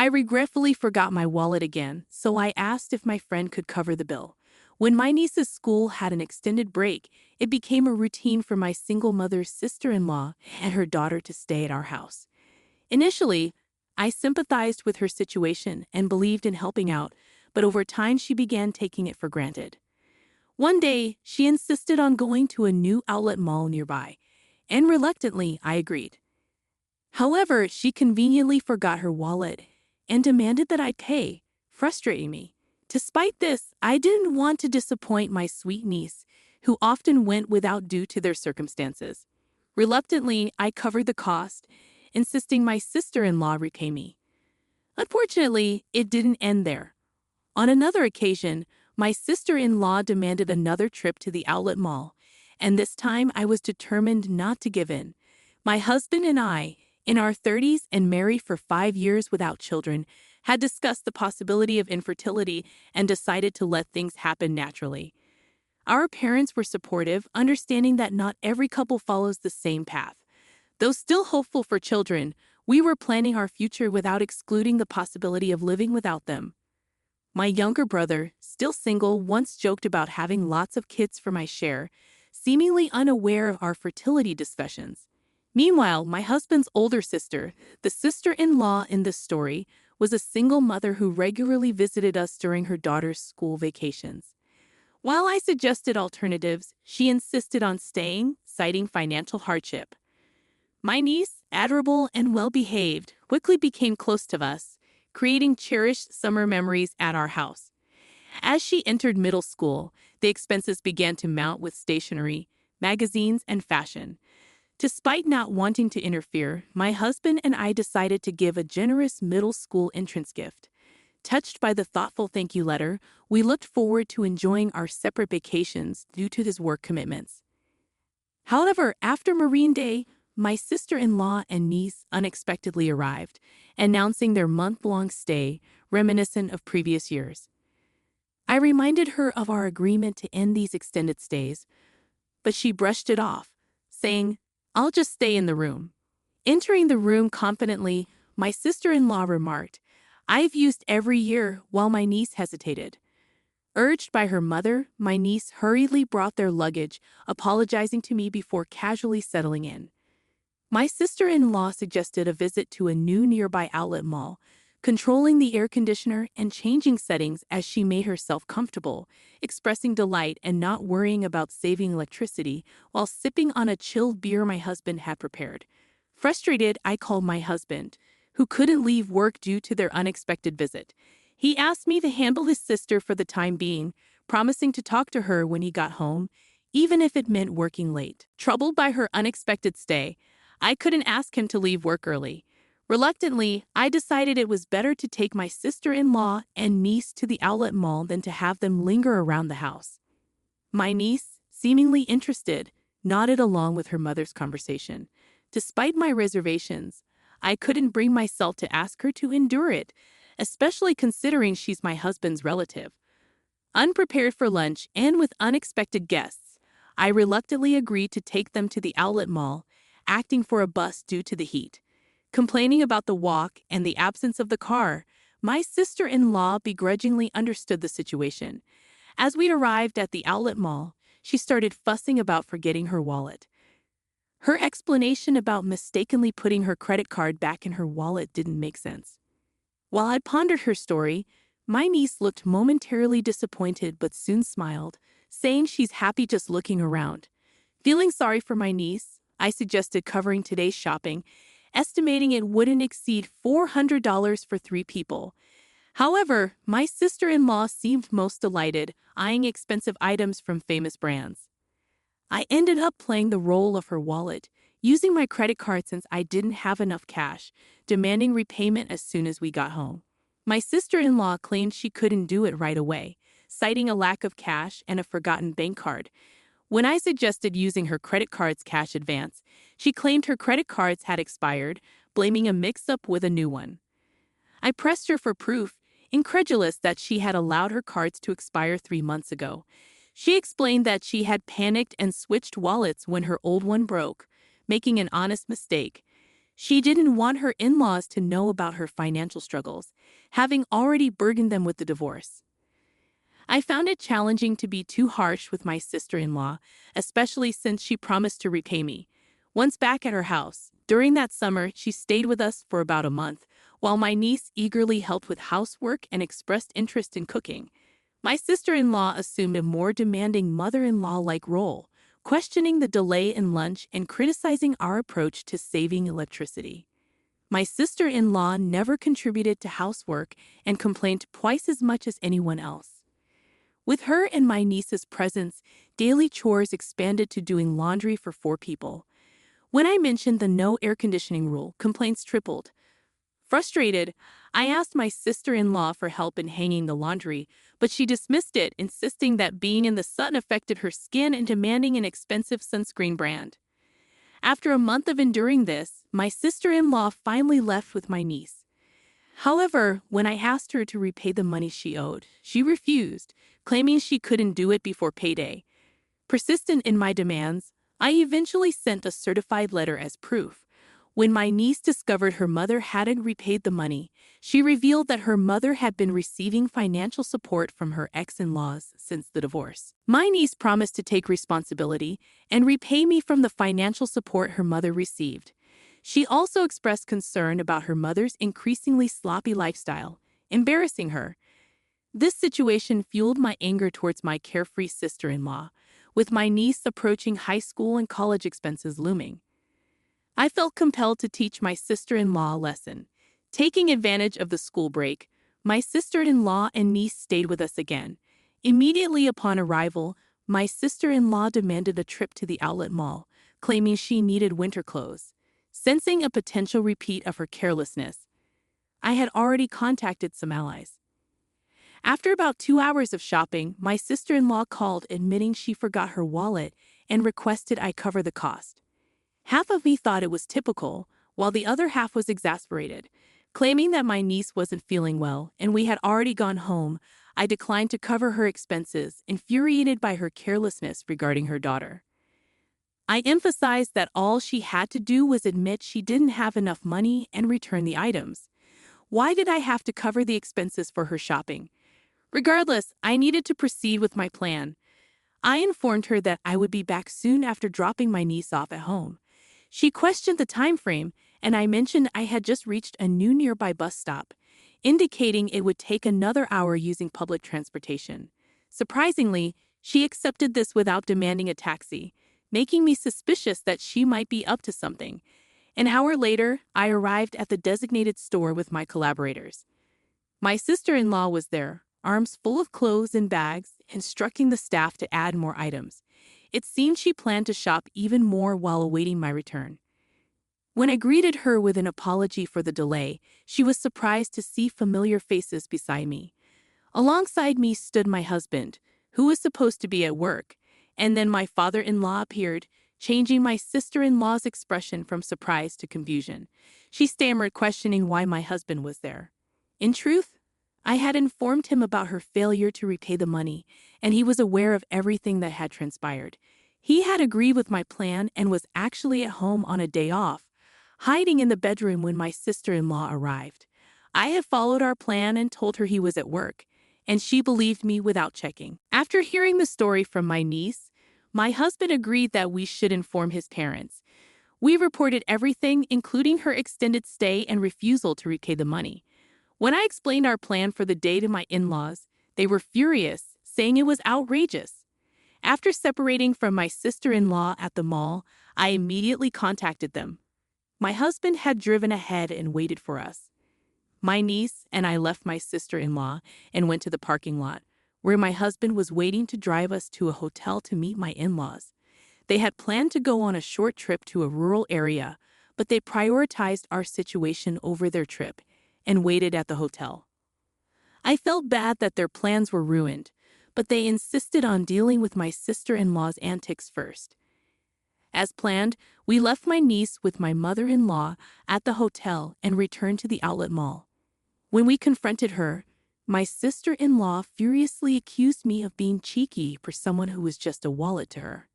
I regretfully forgot my wallet again, so I asked if my friend could cover the bill. When my niece's school had an extended break, it became a routine for my single mother's sister-in-law and her daughter to stay at our house. Initially, I sympathized with her situation and believed in helping out, but over time she began taking it for granted. One day, she insisted on going to a new outlet mall nearby, and reluctantly, I agreed. However, she conveniently forgot her wallet and demanded that I pay, frustrating me. Despite this, I didn't want to disappoint my sweet niece, who often went without due to their circumstances. Reluctantly, I covered the cost, insisting my sister-in-law repay me. Unfortunately, it didn't end there. On another occasion, my sister-in-law demanded another trip to the outlet mall, and this time I was determined not to give in. My husband and I, in our 30s and married for 5 years without children, had discussed the possibility of infertility and decided to let things happen naturally. Our parents were supportive, understanding that not every couple follows the same path. Though still hopeful for children, we were planning our future without excluding the possibility of living without them. My younger brother, still single, once joked about having lots of kids for my share, seemingly unaware of our fertility discussions. Meanwhile, my husband's older sister, the sister-in-law in this story, was a single mother who regularly visited us during her daughter's school vacations. While I suggested alternatives, she insisted on staying, citing financial hardship. My niece, adorable and well-behaved, quickly became close to us, creating cherished summer memories at our house. As she entered middle school, the expenses began to mount with stationery, magazines, and fashion. Despite not wanting to interfere, my husband and I decided to give a generous middle school entrance gift. Touched by the thoughtful thank you letter, we looked forward to enjoying our separate vacations due to his work commitments. However, after Marine Day, my sister-in-law and niece unexpectedly arrived, announcing their month-long stay, reminiscent of previous years. I reminded her of our agreement to end these extended stays, but she brushed it off, saying, "I'll just stay in the room." Entering the room confidently, my sister-in-law remarked, "I've used every year," while my niece hesitated. Urged by her mother, my niece hurriedly brought their luggage, apologizing to me before casually settling in. My sister-in-law suggested a visit to a new nearby outlet mall, controlling the air conditioner and changing settings as she made herself comfortable, expressing delight and not worrying about saving electricity while sipping on a chilled beer my husband had prepared. Frustrated, I called my husband, who couldn't leave work due to their unexpected visit. He asked me to handle his sister for the time being, promising to talk to her when he got home, even if it meant working late. Troubled by her unexpected stay, I couldn't ask him to leave work early. Reluctantly, I decided it was better to take my sister-in-law and niece to the outlet mall than to have them linger around the house. My niece, seemingly interested, nodded along with her mother's conversation. Despite my reservations, I couldn't bring myself to ask her to endure it, especially considering she's my husband's relative. Unprepared for lunch and with unexpected guests, I reluctantly agreed to take them to the outlet mall, acting for a bus due to the heat. Complaining about the walk and the absence of the car, my sister-in-law begrudgingly understood the situation. As we'd arrived at the outlet mall, she started fussing about forgetting her wallet. Her explanation about mistakenly putting her credit card back in her wallet didn't make sense. While I pondered her story, my niece looked momentarily disappointed but soon smiled, saying she's happy just looking around. Feeling sorry for my niece, I suggested covering today's shopping, estimating it wouldn't exceed $400 for 3 people. However, my sister-in-law seemed most delighted, eyeing expensive items from famous brands. I ended up playing the role of her wallet, using my credit card since I didn't have enough cash, demanding repayment as soon as we got home. My sister-in-law claimed she couldn't do it right away, citing a lack of cash and a forgotten bank card. When I suggested using her credit card's cash advance, she claimed her credit cards had expired, blaming a mix-up with a new one. I pressed her for proof, incredulous that she had allowed her cards to expire 3 months ago. She explained that she had panicked and switched wallets when her old one broke, making an honest mistake. She didn't want her in-laws to know about her financial struggles, having already burdened them with the divorce. I found it challenging to be too harsh with my sister-in-law, especially since she promised to repay me. Once back at her house, during that summer, she stayed with us for about a month, while my niece eagerly helped with housework and expressed interest in cooking. My sister-in-law assumed a more demanding mother-in-law-like role, questioning the delay in lunch and criticizing our approach to saving electricity. My sister-in-law never contributed to housework and complained twice as much as anyone else. With her and my niece's presence, daily chores expanded to doing laundry for 4 people. When I mentioned the no air conditioning rule, complaints tripled. Frustrated, I asked my sister-in-law for help in hanging the laundry, but she dismissed it, insisting that being in the sun affected her skin and demanding an expensive sunscreen brand. After a month of enduring this, my sister-in-law finally left with my niece. However, when I asked her to repay the money she owed, she refused, claiming she couldn't do it before payday. Persistent in my demands, I eventually sent a certified letter as proof. When my niece discovered her mother hadn't repaid the money, she revealed that her mother had been receiving financial support from her ex-in-laws since the divorce. My niece promised to take responsibility and repay me from the financial support her mother received. She also expressed concern about her mother's increasingly sloppy lifestyle, embarrassing her. This situation fueled my anger towards my carefree sister-in-law, with my niece approaching high school and college expenses looming. I felt compelled to teach my sister-in-law a lesson. Taking advantage of the school break, my sister-in-law and niece stayed with us again. Immediately upon arrival, my sister-in-law demanded a trip to the outlet mall, claiming she needed winter clothes. Sensing a potential repeat of her carelessness, I had already contacted some allies. After about 2 hours of shopping, my sister-in-law called admitting she forgot her wallet and requested I cover the cost. Half of me thought it was typical, while the other half was exasperated. Claiming that my niece wasn't feeling well and we had already gone home, I declined to cover her expenses, infuriated by her carelessness regarding her daughter. I emphasized that all she had to do was admit she didn't have enough money and return the items. Why did I have to cover the expenses for her shopping? Regardless, I needed to proceed with my plan. I informed her that I would be back soon after dropping my niece off at home. She questioned the time frame, and I mentioned I had just reached a new nearby bus stop, indicating it would take another hour using public transportation. Surprisingly, she accepted this without demanding a taxi, making me suspicious that she might be up to something. An hour later, I arrived at the designated store with my collaborators. My sister-in-law was there, arms full of clothes and bags, instructing the staff to add more items. It seemed she planned to shop even more while awaiting my return. When I greeted her with an apology for the delay, she was surprised to see familiar faces beside me. Alongside me stood my husband, who was supposed to be at work, and then my father-in-law appeared, changing my sister-in-law's expression from surprise to confusion. She stammered, questioning why my husband was there. In truth, I had informed him about her failure to repay the money, and he was aware of everything that had transpired. He had agreed with my plan and was actually at home on a day off, hiding in the bedroom when my sister-in-law arrived. I had followed our plan and told her he was at work, and she believed me without checking. After hearing the story from my niece, my husband agreed that we should inform his parents. We reported everything, including her extended stay and refusal to repay the money. When I explained our plan for the day to my in-laws, they were furious, saying it was outrageous. After separating from my sister-in-law at the mall, I immediately contacted them. My husband had driven ahead and waited for us. My niece and I left my sister-in-law and went to the parking lot, where my husband was waiting to drive us to a hotel to meet my in-laws. They had planned to go on a short trip to a rural area, but they prioritized our situation over their trip and waited at the hotel. I felt bad that their plans were ruined, but they insisted on dealing with my sister-in-law's antics first. As planned, we left my niece with my mother-in-law at the hotel and returned to the outlet mall. When we confronted her, my sister-in-law furiously accused me of being cheeky for someone who was just a wallet to her.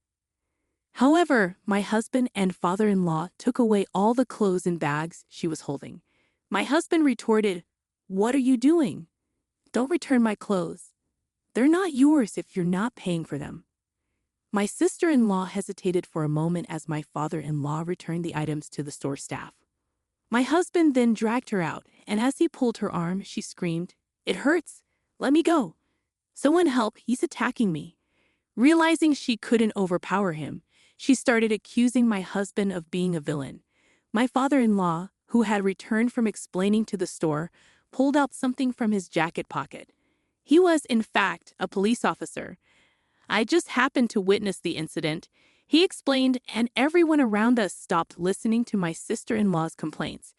However, my husband and father-in-law took away all the clothes and bags she was holding. My husband retorted, "What are you doing? Don't return my clothes. They're not yours if you're not paying for them." My sister-in-law hesitated for a moment as my father-in-law returned the items to the store staff. My husband then dragged her out, and as he pulled her arm, she screamed, "It hurts. Let me go. Someone help, he's attacking me." Realizing she couldn't overpower him, she started accusing my husband of being a villain. My father-in-law, who had returned from explaining to the store, pulled out something from his jacket pocket. He was, in fact, a police officer. "I just happened to witness the incident," he explained, and everyone around us stopped listening to my sister-in-law's complaints.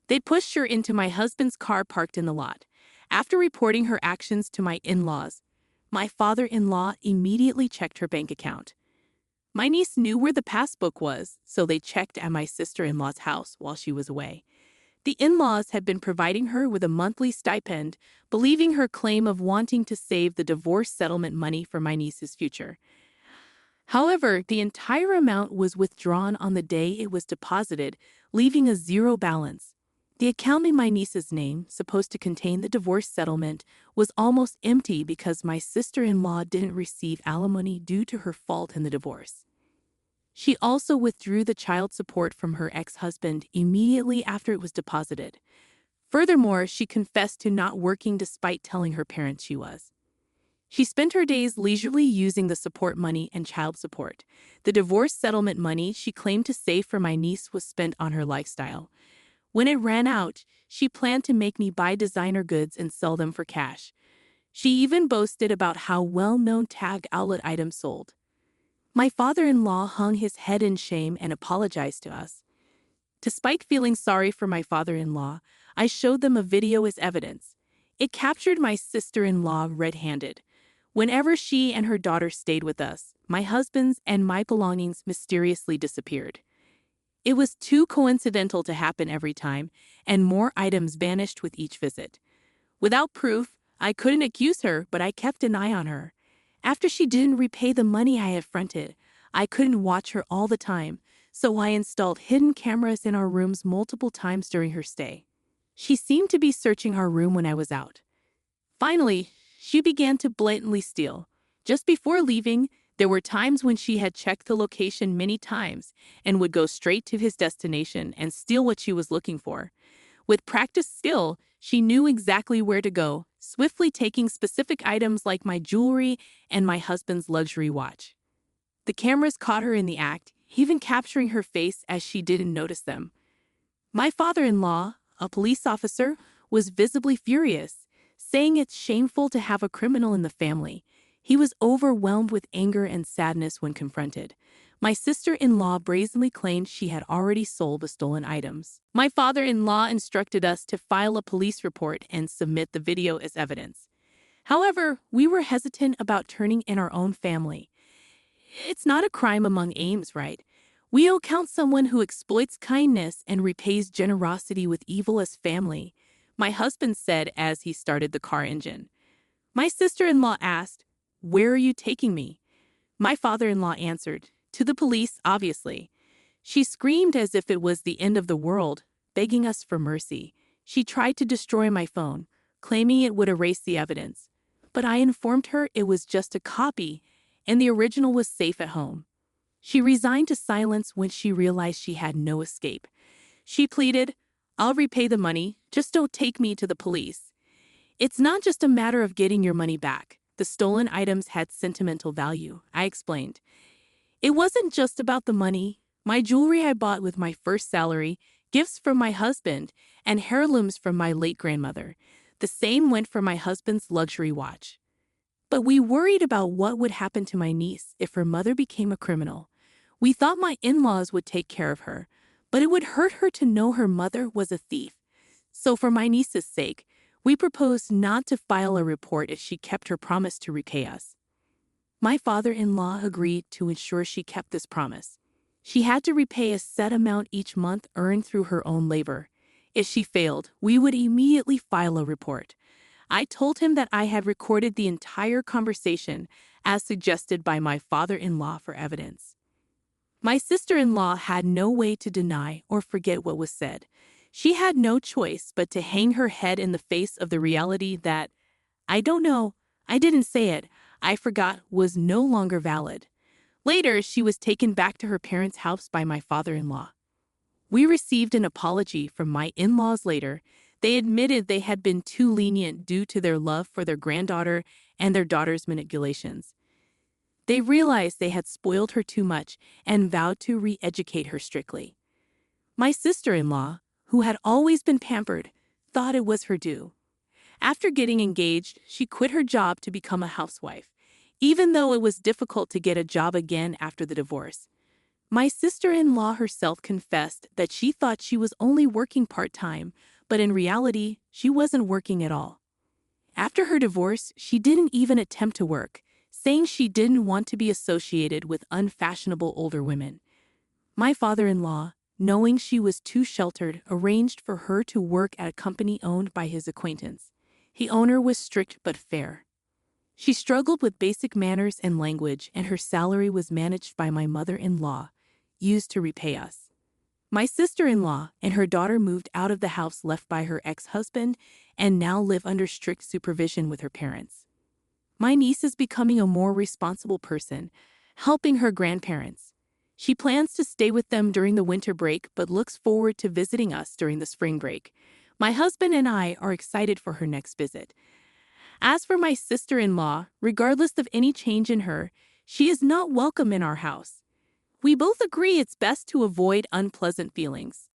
They pushed her into my husband's car parked in the lot. After reporting her actions to my in-laws, my father-in-law immediately checked her bank account. My niece knew where the passbook was, so they checked at my sister-in-law's house while she was away. The in-laws had been providing her with a monthly stipend, believing her claim of wanting to save the divorce settlement money for my niece's future. However, the entire amount was withdrawn on the day it was deposited, leaving a zero balance. The account in my niece's name, supposed to contain the divorce settlement, was almost empty because my sister-in-law didn't receive alimony due to her fault in the divorce. She also withdrew the child support from her ex-husband immediately after it was deposited. Furthermore, she confessed to not working despite telling her parents she was. She spent her days leisurely using the support money and child support. The divorce settlement money she claimed to save for my niece was spent on her lifestyle. When it ran out, she planned to make me buy designer goods and sell them for cash. She even boasted about how well-known tag outlet items sold. My father-in-law hung his head in shame and apologized to us. Despite feeling sorry for my father-in-law, I showed them a video as evidence. It captured my sister-in-law red-handed. Whenever she and her daughter stayed with us, my husband's and my belongings mysteriously disappeared. It was too coincidental to happen every time, and more items vanished with each visit. Without proof, I couldn't accuse her, but I kept an eye on her. After she didn't repay the money I had fronted, I couldn't watch her all the time, so I installed hidden cameras in our rooms multiple times during her stay. She seemed to be searching our room when I was out. Finally, she began to blatantly steal. Just before leaving, there were times when she had checked the location many times and would go straight to his destination and steal what she was looking for. With practiced skill, she knew exactly where to go, swiftly taking specific items like my jewelry and my husband's luxury watch. The cameras caught her in the act, even capturing her face as she didn't notice them. My father-in-law, a police officer, was visibly furious, saying it's shameful to have a criminal in the family. He was overwhelmed with anger and sadness when confronted. My sister-in-law brazenly claimed she had already sold the stolen items. My father-in-law instructed us to file a police report and submit the video as evidence. However, we were hesitant about turning in our own family. It's not a crime among aims, right? We don't count someone who exploits kindness and repays generosity with evil as family, my husband said as he started the car engine. My sister-in-law asked, "Where are you taking me?" My father-in-law answered, "To the police, obviously." She screamed as if it was the end of the world, begging us for mercy. She tried to destroy my phone, claiming it would erase the evidence. But I informed her it was just a copy, and the original was safe at home. She resigned to silence when she realized she had no escape. She pleaded, "I'll repay the money, just don't take me to the police." It's not just a matter of getting your money back. The stolen items had sentimental value, I explained. It wasn't just about the money. My jewelry I bought with my first salary, gifts from my husband, and heirlooms from my late grandmother. The same went for my husband's luxury watch. But we worried about what would happen to my niece if her mother became a criminal. We thought my in-laws would take care of her, but it would hurt her to know her mother was a thief. So for my niece's sake, we proposed not to file a report if she kept her promise to repay us. My father-in-law agreed to ensure she kept this promise. She had to repay a set amount each month earned through her own labor. If she failed, we would immediately file a report. I told him that I had recorded the entire conversation as suggested by my father-in-law for evidence. My sister-in-law had no way to deny or forget what was said. She had no choice but to hang her head in the face of the reality that, "I don't know, I didn't say it, I forgot," was no longer valid. Later, she was taken back to her parents' house by my father-in-law. We received an apology from my in-laws later. They admitted they had been too lenient due to their love for their granddaughter and their daughter's manipulations. They realized they had spoiled her too much and vowed to re-educate her strictly. My sister-in-law, who had always been pampered, thought it was her due. After getting engaged, she quit her job to become a housewife, even though it was difficult to get a job again after the divorce. My sister-in-law herself confessed that she thought she was only working part-time, but in reality, she wasn't working at all. After her divorce, she didn't even attempt to work, saying she didn't want to be associated with unfashionable older women. My father-in-law, knowing she was too sheltered, arranged for her to work at a company owned by his acquaintance. The owner was strict but fair. She struggled with basic manners and language, and her salary was managed by my mother-in-law, used to repay us. My sister-in-law and her daughter moved out of the house left by her ex-husband and now live under strict supervision with her parents. My niece is becoming a more responsible person, helping her grandparents. She plans to stay with them during the winter break but looks forward to visiting us during the spring break. My husband and I are excited for her next visit. As for my sister-in-law, regardless of any change in her, she is not welcome in our house. We both agree it's best to avoid unpleasant feelings.